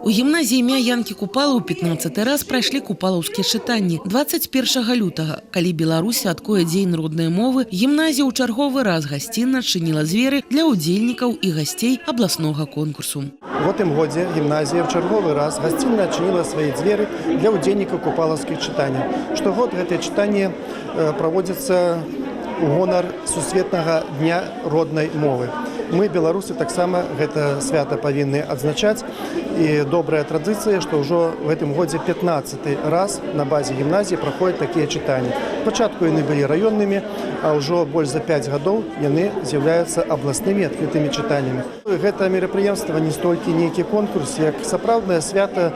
У гімназіі імя Янкі Купала ў 15-й раз прайшлі купалаўскія чытанні. 21 лютага, калі Беларусь святкуе дзень роднай мовы, гімназія ў чарговы раз гасцінна адчыніла дзверы для ўдзельнікаў і гасцей абласнога конкурсу. В гэтым годзе гімназія ў чарговы раз гасцінна адчыніла свае дзверы для ўдзельнікаў купалаўскіх чытанняў. Штогод гэтыя чытанні праводзяцца у гонар сусветнага дня роднай мовы. Мы, беларусы, таксама гэта свята павінны адзначаць. І добрая традыцыя, што ўжо в гэтым годзе 15-й раз на базе гімназіі праходзяць такія чытанні. Спачатку яны былі раённымі, а ўжо больш за 5 гадоў яны з'яўляюцца абласнымі адкрытымі чытаннямі. Гэта мерапрыемства не столькі нейкі конкурс, як сапраўднае свята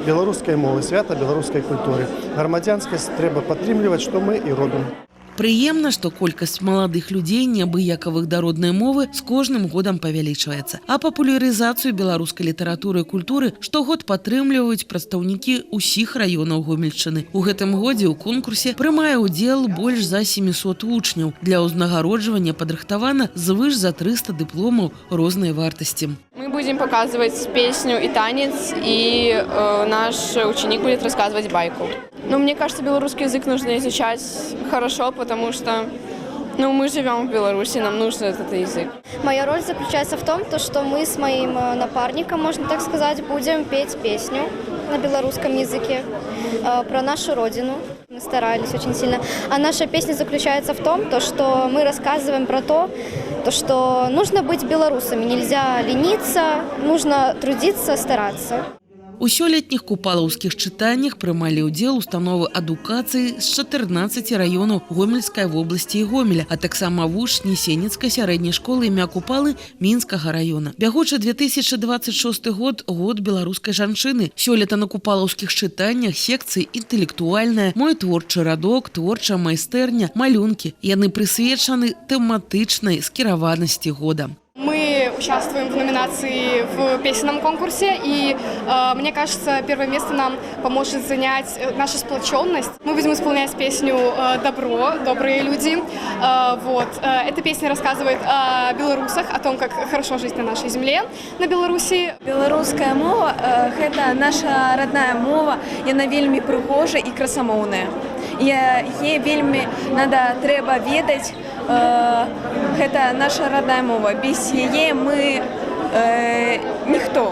беларускай мовы, свята беларускай культуры. Грамадзянскасць трэба падтрымліваць, што мы і робім. Прыемна, што колькасць маладых людзей неабыякавых да роднай мовы з кожным годам павялічваецца. А папулярызацыю беларускай літаратуры і культуры штогод падтрымліваюць прадстаўнікі ўсіх раёнаў Гомельшчыны. У гэтым годзе ў конкурсе прымае ўдзел больш за 700 вучняў. Для ўзнагароджвання падрыхтавана звыш за 300 дыпломаў рознай вартасці. Мы будем показывать песню и танец, и наш ученик будет рассказывать байку. Но мне кажется, белорусский язык нужно изучать хорошо, потому что мы живем в Беларуси, нам нужен этот язык. Моя роль заключается в том, что мы с моим напарником, можно так сказать, будем петь песню на белорусском языке про нашу родину. Мы старались очень сильно. А наша песня заключается в том, что мы рассказываем про то, что нужно быть белорусами, нельзя лениться, нужно трудиться, стараться. У сёлетніх купалаўскіх чытаннях прымалі ўдзел установы адукацыі з 14 раёнаў Гомельскай вобласці і Гомеля, а таксама вучні Сенецкай сярэдняй школы імя Купалы Мінскага раёна. Бягучы 2026 год – год беларускай жанчыны. Сёлета на купалаўскіх чытаннях секцыі інтэлектуальная, мой творчы радок, творчая майстэрня, малюнкі. Яны прысвечаны тэматычнай скіраванасці года. Мы участвуем в номинации в песенном конкурсе, и мне кажется, первое место нам поможет занять наша сплоченность. Мы будем исполнять песню «Добро», «Добрые люди». Эта песня рассказывает о белорусах, о том, как хорошо жить на нашей земле, на Беларуси. Белорусская мова – это наша родная мова, яна вельмі прыгожа і красамоўная. Ей вельмі трэба ведаць, гэта наша родная мова. Без яе мы ніхто.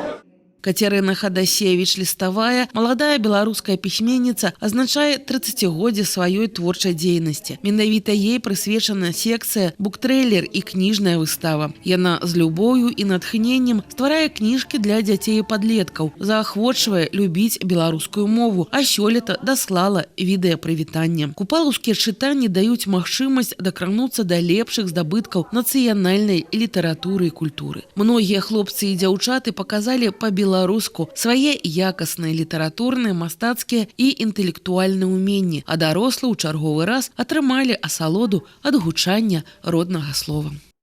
Кацярына Хадасевіч Ліставая, маладая беларуская пісьменніца, азначае 30годдзе сваёй творчай дзейнасці. Менавіта ей прысвечана секцыя, буктрэйлер і кніжная выстава. Яна з любоўю і натхненнем стварае кніжкі для дзяцей і падлеткаў, заахвочвае любіць беларускую мову, а сёлета даслала відэапрывітанне. Купалаўскія чытанні даюць магчымасць дакрануцца да лепшых здабыткаў нацыянальнай літаратуры і культуры. Многія хлопцы і дзяўчаты паказалі па-беларуску свае якасныя літаратурныя, мастацкія і інтэлектуальныя ўменні, а дарослыя ў чарговы раз атрымалі асалоду ад гучання роднага слова.